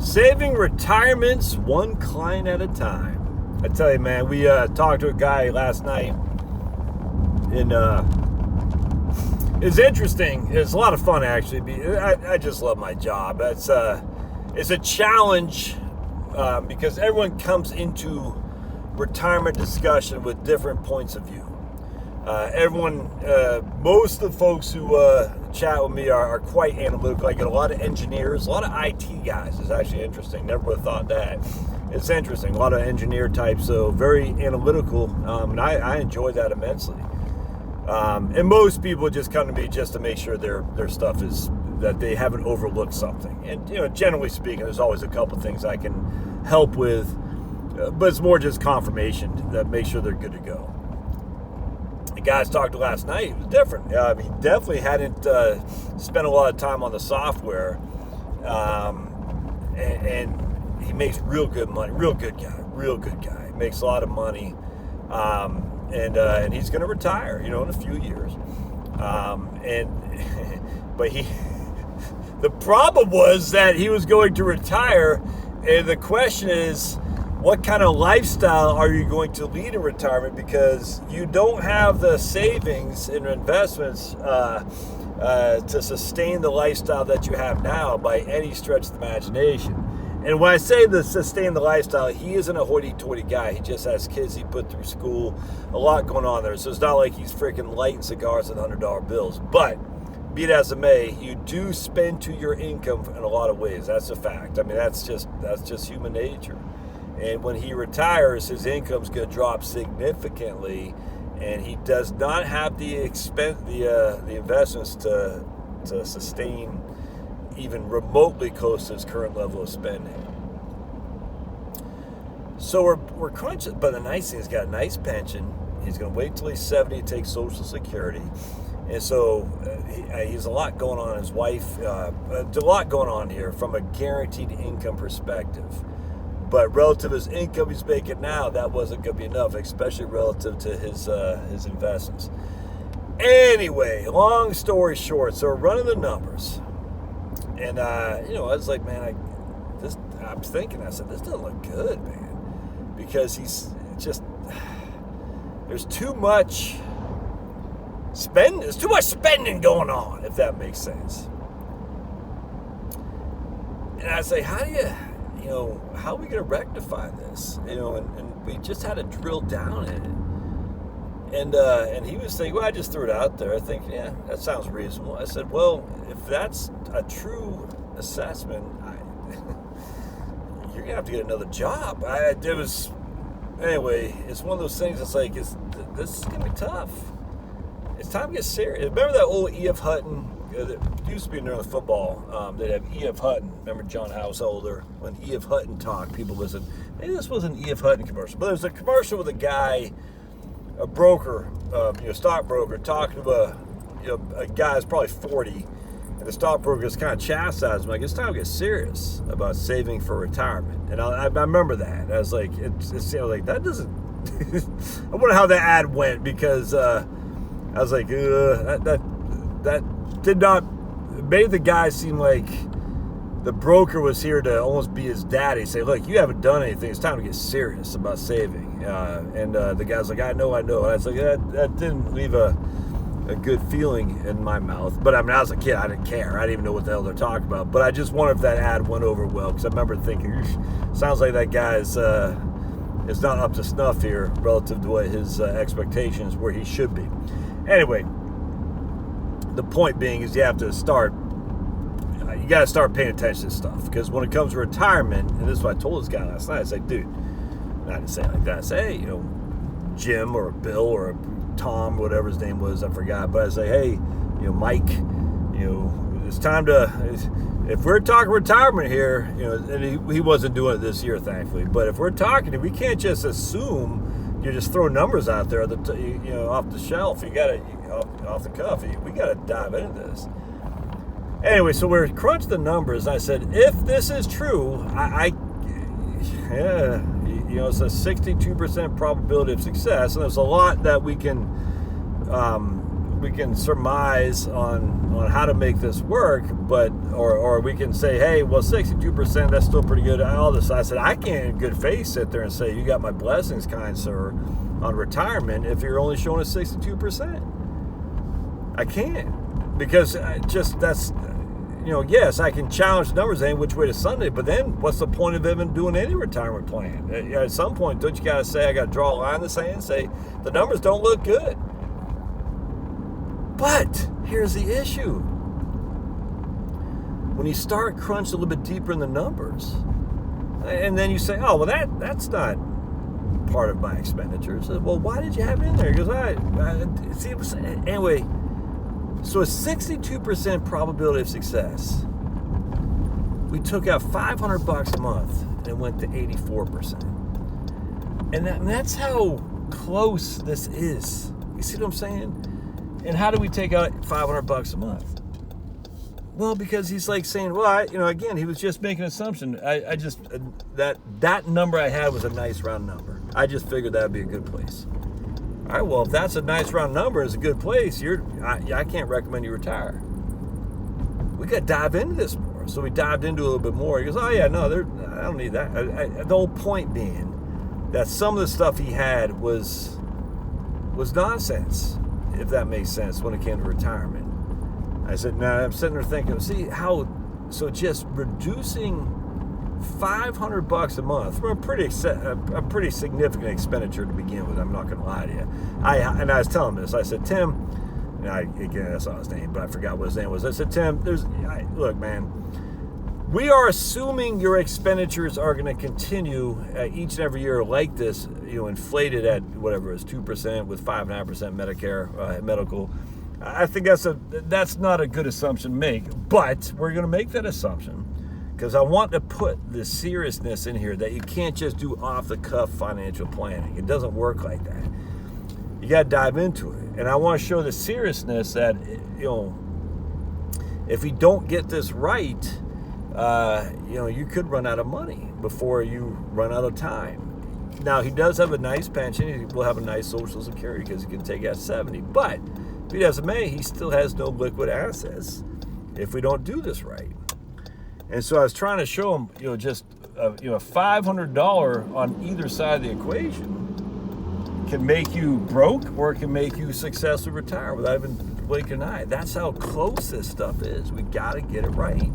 Saving retirements one client at a time. I tell you, man, we talked to a guy last night, and it's interesting. It's a lot of fun, actually. I just love my job. It's a challenge because everyone comes into retirement discussion with different points of view. Most of the folks who chat with me are quite analytical. I get a lot of engineers, a lot of IT guys. It's actually interesting. Never would have thought that. It's interesting. A lot of engineer types, so very analytical, and I enjoy that immensely. And most people just come to me just to make sure their stuff is, that they haven't overlooked something. And generally speaking, there's always a couple things I can help with, but it's more just confirmation that make sure they're good to go. The guys talked to last night, it was different. He definitely hadn't spent a lot of time on the software, and he makes real good money. Real good guy. Makes a lot of money, and he's going to retire, in a few years. But the problem was that he was going to retire, and the question is, what kind of lifestyle are you going to lead in retirement? Because you don't have the savings and investments to sustain the lifestyle that you have now by any stretch of the imagination. And when I say to sustain the lifestyle, he isn't a hoity-toity guy. He just has kids he put through school, a lot going on there. So it's not like he's freaking lighting cigars with $100 bills. But be it as it may, you do spend to your income in a lot of ways. That's a fact. I mean, that's just human nature. And when he retires, his income's going to drop significantly, and he does not have the investments to sustain even remotely close to his current level of spending. So we're crunching, but the nice thing, he's got a nice pension. He's going to wait till he's 70 to take Social Security. And so he's a lot going on. His wife, a lot going on here from a guaranteed income perspective. But relative to his income he's making now, that wasn't going to be enough, especially relative to his investments. Anyway, long story short, so we're running the numbers. And, I was like, man, I said, this doesn't look good, man. Because there's too much spending going on, if that makes sense. And I say, how are we going to rectify this? And we just had to drill down in it. And he was saying, well, I just threw it out there. I think, yeah, that sounds reasonable. I said, well, if that's a true assessment, you're going to have to get another job. Anyway, it's one of those things that's like, this is going to be tough. It's time to get serious. Remember that old E.F. Hutton? It used to be during the football. They'd have E.F. Hutton. Remember John Householder? When E.F. Hutton talked, people listened. Maybe this was an E.F. Hutton commercial, but there was a commercial with a guy, a broker, stockbroker, talking to a guy who's probably 40, and the stockbroker is kind of chastised him, like, it's time to get serious about saving for retirement. And I remember that. I was like, like that doesn't. I wonder how that ad went, because I was like, that did not, it made the guy seem like the broker was here to almost be his daddy, say, look, you haven't done anything, it's time to get serious about saving. And the guy's like, I know. And I was like, that didn't leave a good feeling in my mouth. But I mean, I was a kid, I didn't care, I didn't even know what the hell they're talking about. But I just wonder if that ad went over well, because I remember thinking, sounds like that guy is not up to snuff here relative to what his expectations where he should be. Anyway, the point being is you got to start paying attention to stuff, because when it comes to retirement, and this is what I told this guy last night, I said, dude, I didn't say it like that. I say, hey, Jim or Bill or Tom, whatever his name was, I forgot, but I say, hey, Mike, it's time to, if we're talking retirement here, and he wasn't doing it this year, thankfully, but if we're talking, we can't just assume you just throw numbers out there that off the shelf. You got to off the cuff. We got to dive into this. Anyway, so we're crunched the numbers. I said, if this is true, it's a 62% probability of success, and there's a lot that we can can surmise on how to make this work, but or we can say, hey, well, 62%, that's still pretty good. I said, I can't in good faith sit there and say, you got my blessings, kind sir, on retirement if you're only showing a 62%. I can't, because that's, yes, I can challenge the numbers any which way to Sunday, but then what's the point of even doing any retirement plan? At some point, don't you got to say, I got to draw a line in the sand and say, the numbers don't look good. But here's the issue. When you start crunching a little bit deeper in the numbers, and then you say, oh, well, that's not part of my expenditures. Well, why did you have it in there? Because anyway, so a 62% probability of success. We took out $500 a month and went to 84%. And that's how close this is. You see what I'm saying? And how do we take out $500 a month? Well, because he's like saying, well, again, he was just making an assumption. I just, that number I had was a nice round number. I just figured that'd be a good place. All right, well, if that's a nice round number, it's a good place, I can't recommend you retire. We got to dive into this more. So we dived into it a little bit more. He goes, oh, yeah, no, I don't need that. The whole point being that some of the stuff he had was nonsense, if that makes sense, when it came to retirement. I said, now I'm sitting there thinking, see how, so just reducing $500 a month from a pretty significant expenditure to begin with. I'm not going to lie to you. I was telling him this. I said, Tim, and again, I saw his name, but I forgot what his name was. I said, Tim, look, man, we are assuming your expenditures are going to continue each and every year like this, inflated at whatever it is, 2% with 5.5% Medicare, medical. I think that's not a good assumption to make, but we're going to make that assumption because I want to put the seriousness in here that you can't just do off-the-cuff financial planning. It doesn't work like that. You got to dive into it. And I want to show the seriousness that, if we don't get this right, you could run out of money before you run out of time. Now, he does have a nice pension. He will have a nice Social Security because he can take out 70. But if he doesn't make, he still has no liquid assets if we don't do this right. And so I was trying to show him, just $500 on either side of the equation can make you broke or it can make you successfully retire without even blinking an eye. That's how close this stuff is. We got to get it right.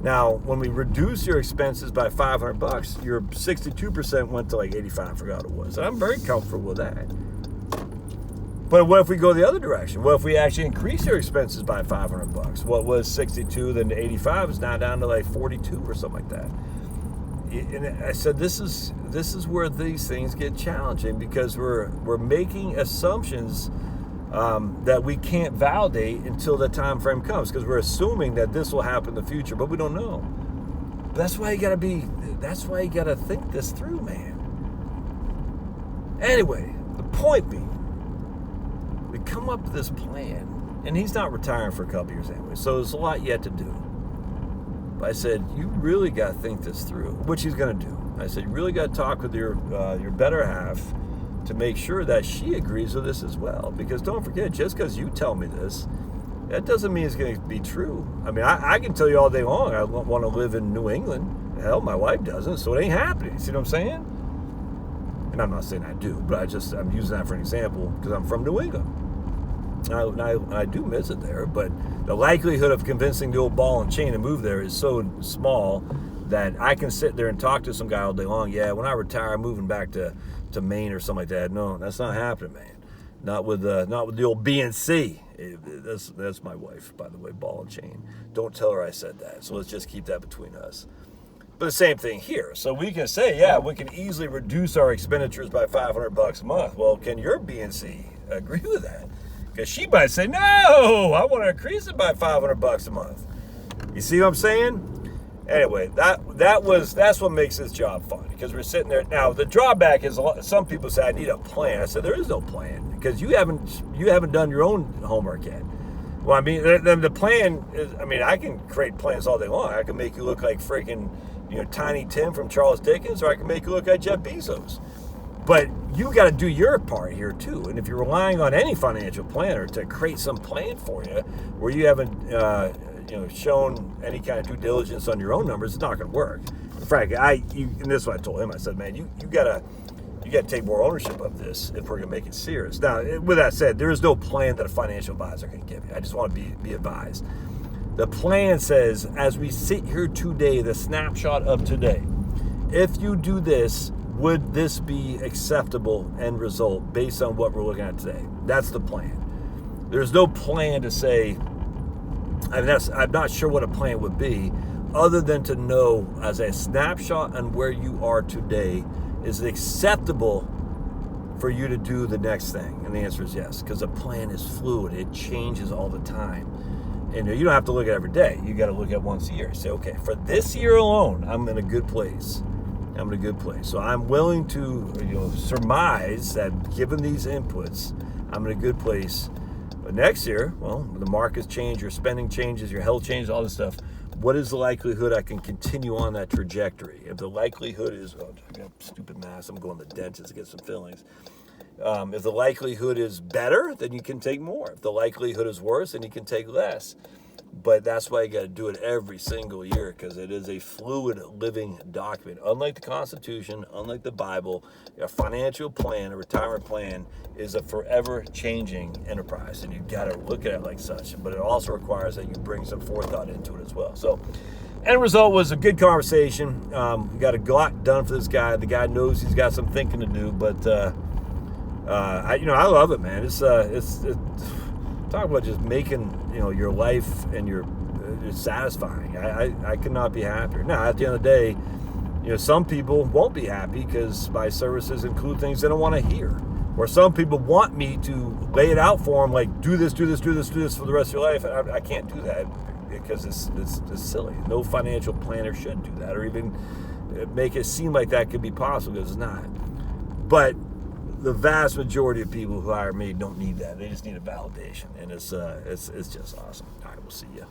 Now, when we reduce your expenses by $500, your 62% went to like 85, I forgot what it was. And I'm very comfortable with that. But what if we go the other direction? What if we actually increase your expenses by $500? What was 62, then to 85 is now down to like 42 or something like that. And I said, this is where these things get challenging because we're making assumptions that we can't validate until the time frame comes because we're assuming that this will happen in the future, but we don't know. That's why you got to think this through, man. Anyway, the point being, we come up with this plan, and he's not retiring for a couple years anyway, so there's a lot yet to do. But I said, you really got to think this through, which he's going to do. I said, you really got to talk with your better half to make sure that she agrees with this as well. Because don't forget, just because you tell me this, that doesn't mean it's going to be true. I mean, I can tell you all day long I want to live in New England. Hell, my wife doesn't, so it ain't happening. See what I'm saying? And I'm not saying I do, but I'm using that for an example because I'm from New England. I do miss it there, but the likelihood of convincing the old ball and chain to move there is so small that I can sit there and talk to some guy all day long. Yeah, when I retire, I'm moving back to Maine or something like that. No, that's not happening, man. Not with the old BNC. That's my wife, by the way, ball and chain. Don't tell her I said that. So let's just keep that between us. But the same thing here. So we can say, yeah, we can easily reduce our expenditures by $500 a month. Well, can your BNC agree with that? Because she might say, no, I want to increase it by $500 a month. You see what I'm saying? Anyway, that's what makes this job fun, because we're sitting there. Now, the drawback is some people say, I need a plan. I said, there is no plan, because you haven't done your own homework yet. Well, I mean, the plan is, I can create plans all day long. I can make you look like freaking, Tiny Tim from Charles Dickens, or I can make you look like Jeff Bezos. But you got to do your part here too. And if you're relying on any financial planner to create some plan for you, where you haven't, shown any kind of due diligence on your own numbers, it's not going to work. And Frank, and this is what I told him. I said, man, you got to take more ownership of this if we're going to make it serious. Now, with that said, there is no plan that a financial advisor can give you. I just want to be advised. The plan says, as we sit here today, the snapshot of today, if you do this, would this be acceptable end result based on what we're looking at today? That's the plan. There's no plan to say, I'm not sure what a plan would be, other than to know as a snapshot on where you are today, is it acceptable for you to do the next thing? And the answer is yes, because a plan is fluid. It changes all the time. And you don't have to look at it every day. You got to look at once a year. Say, okay, for this year alone, I'm in a good place. So I'm willing to surmise that given these inputs, I'm in a good place. But next year, well, the markets change, your spending changes, your health changes, all this stuff. What is the likelihood I can continue on that trajectory? If the likelihood is, I got stupid mass, I'm going to the dentist to get some fillings. If the likelihood is better, then you can take more. If the likelihood is worse, then you can take less. But that's why you got to do it every single year, because it is a fluid living document. Unlike the Constitution, unlike the Bible, a financial plan, a retirement plan, is a forever changing enterprise, and you got to look at it like such. But it also requires that you bring some forethought into it as well. So, end result was a good conversation. We got a lot done for this guy. The guy knows he's got some thinking to do, but I love it, man. It's talk about just making your life and your satisfying. I could not be happier. Now, at the end of the day, some people won't be happy because my services include things they don't want to hear, or some people want me to lay it out for them, like do this for the rest of your life. And I can't do that because it's silly. No financial planner should do that, or even make it seem like that could be possible, because it's not. But the vast majority of people who hire me don't need that. They just need a validation, and it's just awesome. All right, we'll see you.